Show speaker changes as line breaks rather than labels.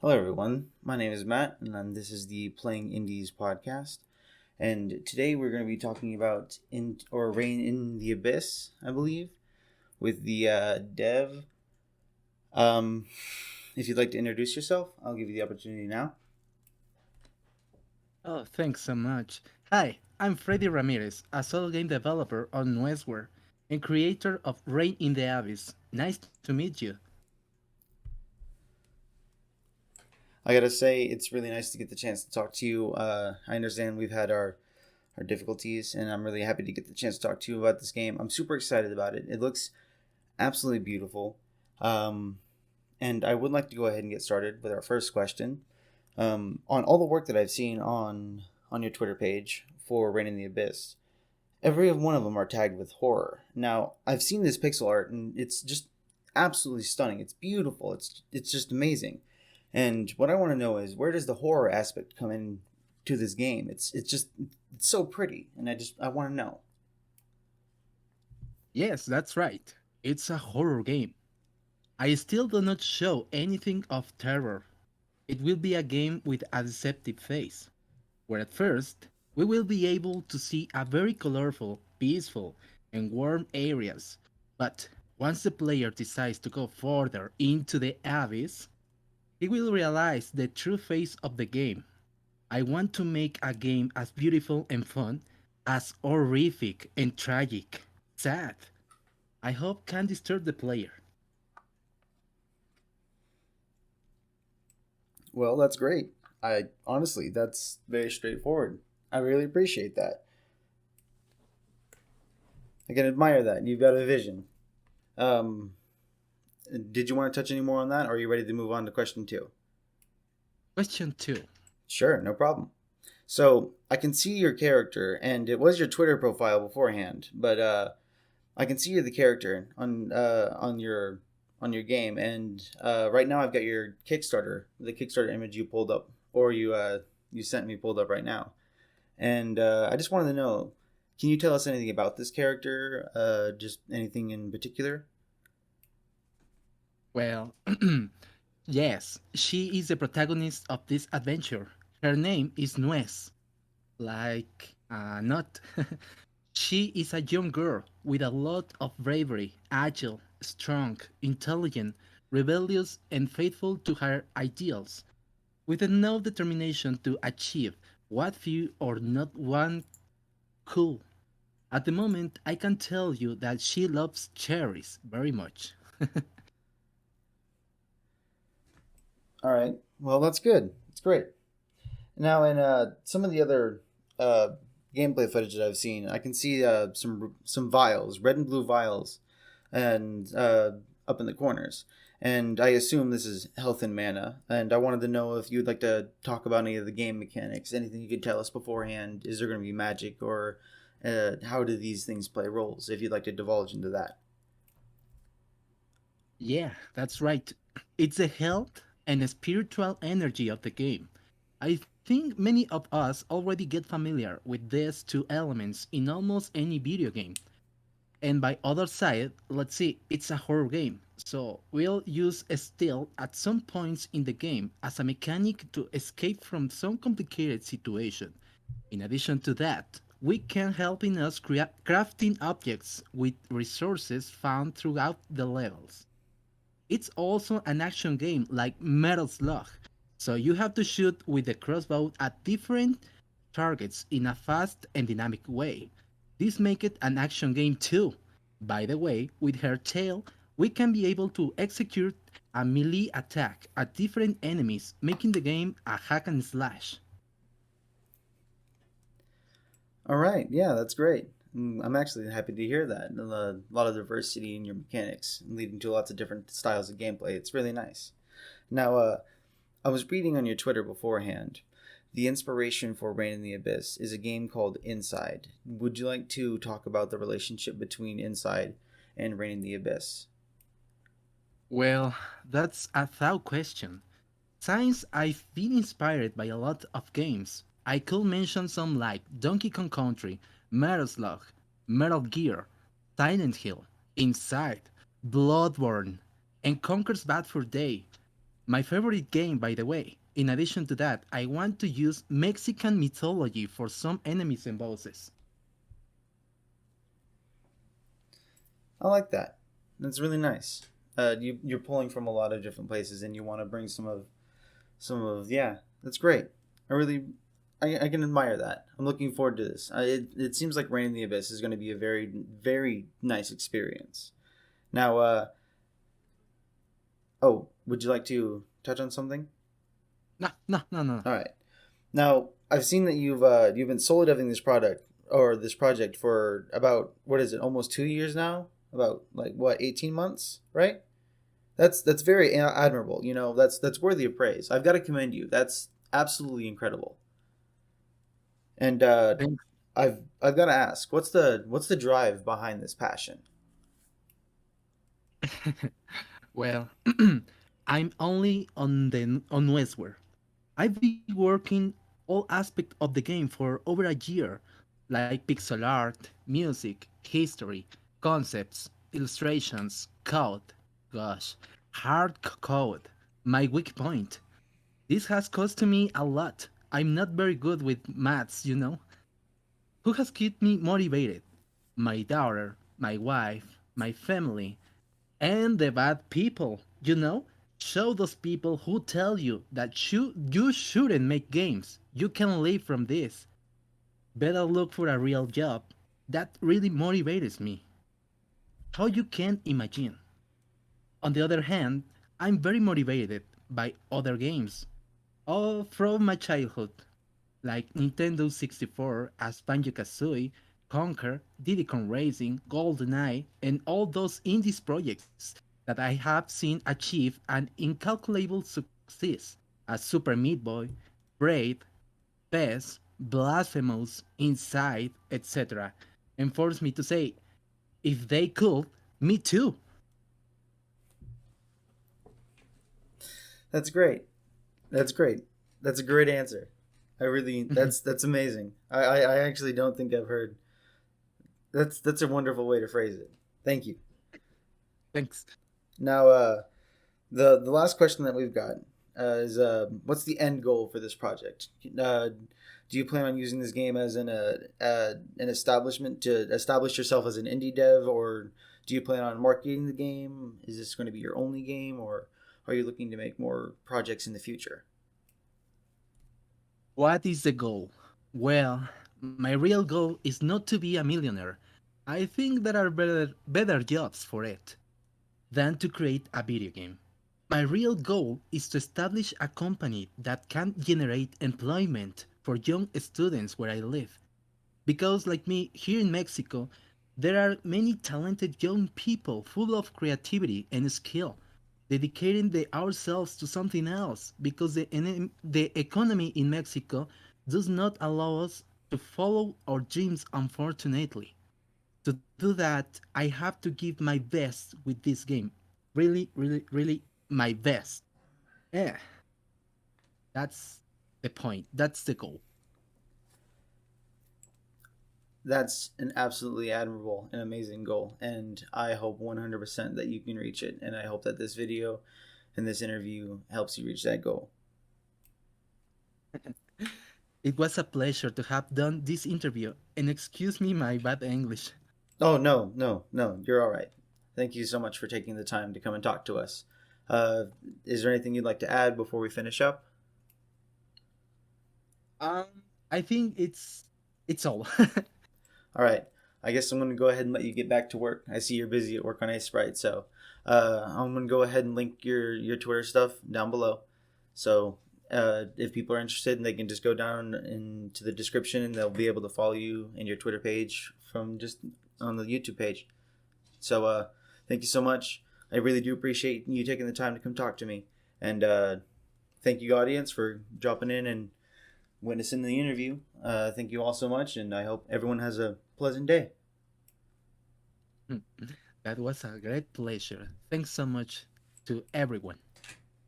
Hello, everyone. My name is Matt, and this is the Playing Indies podcast. And today we're going to be talking about Rain in the Abyss, I believe, with the dev. Um, if you'd like to introduce yourself, I'll give you the opportunity now.
Oh, thanks so much. Hi, I'm Freddy Ramirez, a solo game developer on Westware and creator of Rain in the Abyss. Nice to meet you.
I gotta say, it's really nice to get the chance to talk to you. I understand we've had our difficulties, and I'm really happy to get the chance to talk to you about this game. I'm super excited about it. It looks absolutely beautiful. Um, and I would like to go ahead and get started with our first question. On all the work that I've seen on your Twitter page for Rain in the Abyss, every one of them are tagged with horror. Now, I've seen this pixel art, and it's just absolutely stunning. It's beautiful. It's just amazing. And what I want to know is, where does the horror aspect come in to this game? It's so pretty, and I want to know.
Yes, that's right. It's a horror game. I still do not show anything of terror. It will be a game with a deceptive face, where at first we will be able to see a very colorful, peaceful, and warm areas. But once the player decides to go further into the abyss, he will realize the true face of the game. I want to make a game as beautiful and fun as horrific and tragic, sad. I hope can disturb the player.
Well, that's great. I honestly, that's very straightforward. I really appreciate that. I can admire that. You've got a vision. Um, did you want to touch any more on that, or are you ready to move on to question two?
Question 2.
Sure, no problem. So I can see your character, and it was your Twitter profile beforehand, but I can see you the character on your game, and right now I've got your Kickstarter, the Kickstarter image you pulled up, or you sent me pulled up right now, and I just wanted to know, can you tell us anything about this character? Just anything in particular?
Well, yes, she is the protagonist of this adventure. Her name is Nuez, like not. She is a young girl with a lot of bravery, agile, strong, intelligent, rebellious, and faithful to her ideals, with enough determination to achieve what few or not one could. At the moment, I can tell you that she loves cherries very much.
All right. Well, that's good. It's great. Now, in some of the other uh, gameplay footage that I've seen, I can see some vials, red and blue vials, and up in the corners. And I assume this is health and mana. And I wanted to know if you'd like to talk about any of the game mechanics, anything you could tell us beforehand. Is there going to be magic, or how do these things play roles? If you'd like to divulge into that.
Yeah, that's right. It's the health and spiritual energy of the game. I think many of us already get familiar with these two elements in almost any video game. And by other side, let's see, it's a horror game. So we'll use stealth at some points in the game as a mechanic to escape from some complicated situation. In addition to that, we can help in us crafting objects with resources found throughout the levels. It's also an action game like Metal Slug, so you have to shoot with the crossbow at different targets in a fast and dynamic way. This makes it an action game too. By the way, with her tail, we can be able to execute a melee attack at different enemies, making the game a hack and slash.
All right. Yeah, that's great. I'm actually happy to hear that. A lot of diversity in your mechanics, leading to lots of different styles of gameplay. It's really nice. Now, I was reading on your Twitter beforehand. The inspiration for Rain in the Abyss is a game called Inside. Would you like to talk about the relationship between Inside and Rain in the Abyss?
Well, that's a thought question. Since I've been inspired by a lot of games, I could mention some like Donkey Kong Country, Metal Slug, Metal Gear, Silent Hill, Inside, Bloodborne, and Conker's Bad Fur Day. My favorite game, by the way. In addition to that, I want to use Mexican mythology for some enemies and bosses.
I like that. That's really nice. You're pulling from a lot of different places, and you want to bring some of yeah. That's great. I really I can admire that. I'm looking forward to this. It seems like Rain in the Abyss is going to be a very nice experience. Now, oh, would you like to touch on something?
No, no, no, no.
All right. Now, I've seen that you've been solo deving this product or this project for about what is it? Almost 2 years now. About like what 18 months, right? That's very admirable. You know, that's worthy of praise. I've got to commend you. That's absolutely incredible. And
Thanks.
I've got to ask, what's the drive behind this passion?
Well, I'm only on Westware. I've been working all aspect of the game for over a year, like pixel art, music, history, concepts, illustrations, code. Gosh, code. My weak point. This has cost me a lot. I'm not very good with maths. Who has kept me motivated? My daughter, my wife, my family, and the bad people. Show those people who tell you that you shouldn't make games. You can live from this. Better look for a real job. That really motivates me. How you can imagine. On the other hand, I'm very motivated by other games. All from my childhood, like Nintendo 64 as Banjo-Kazooie, Conker, Diddy Kong Racing, GoldenEye, and all those indies projects that I have seen achieve an incalculable success as Super Meat Boy, Braid, Pest, Blasphemous, Inside, etc. And force me to say, if they could, me too.
That's great. That's great. That's a great answer. I really that's amazing. I actually don't think I've heard. That's a wonderful way to phrase it. Thank you.
Thanks.
Now, the last question that we've got is what's the end goal for this project? Do you plan on using this game as an establishment to establish yourself as an indie dev, or do you plan on marketing the game? Is this going to be your only game, or are you looking to make more projects in the future?
What is the goal? Well, my real goal is not to be a millionaire. I think there are better jobs for it than to create a video game. My real goal is to establish a company that can generate employment for young students where I live. Because, like me, here in Mexico, there are many talented young people full of creativity and skill, dedicating ourselves to something else because the economy in Mexico does not allow us to follow our dreams, unfortunately. To do that, I have to give my best with this game. Really, really, really my best. Yeah, that's the point. That's the goal.
That's an absolutely admirable and amazing goal, and I hope 100% that you can reach it. And I hope that this video and this interview helps you reach that goal.
It was a pleasure to have done this interview, and excuse me my bad English.
Oh, no, no, no, you're all right. Thank you so much for taking the time to come and talk to us. Uh, is there anything you'd like to add before we finish up?
Um, I think it's all.
All right. I guess I'm going to go ahead and let you get back to work. I see you're busy at work on Ace Sprite, so I'm going to go ahead and link your Twitter stuff down below. So if people are interested, they can just go down into the description and they'll be able to follow you and your Twitter page from just on the YouTube page. So thank you so much. I really do appreciate you taking the time to come talk to me. And thank you, audience, for dropping in and witnessing the interview. Thank you all so much, and I hope everyone has a pleasant day.
That was a great pleasure. Thanks so much to everyone.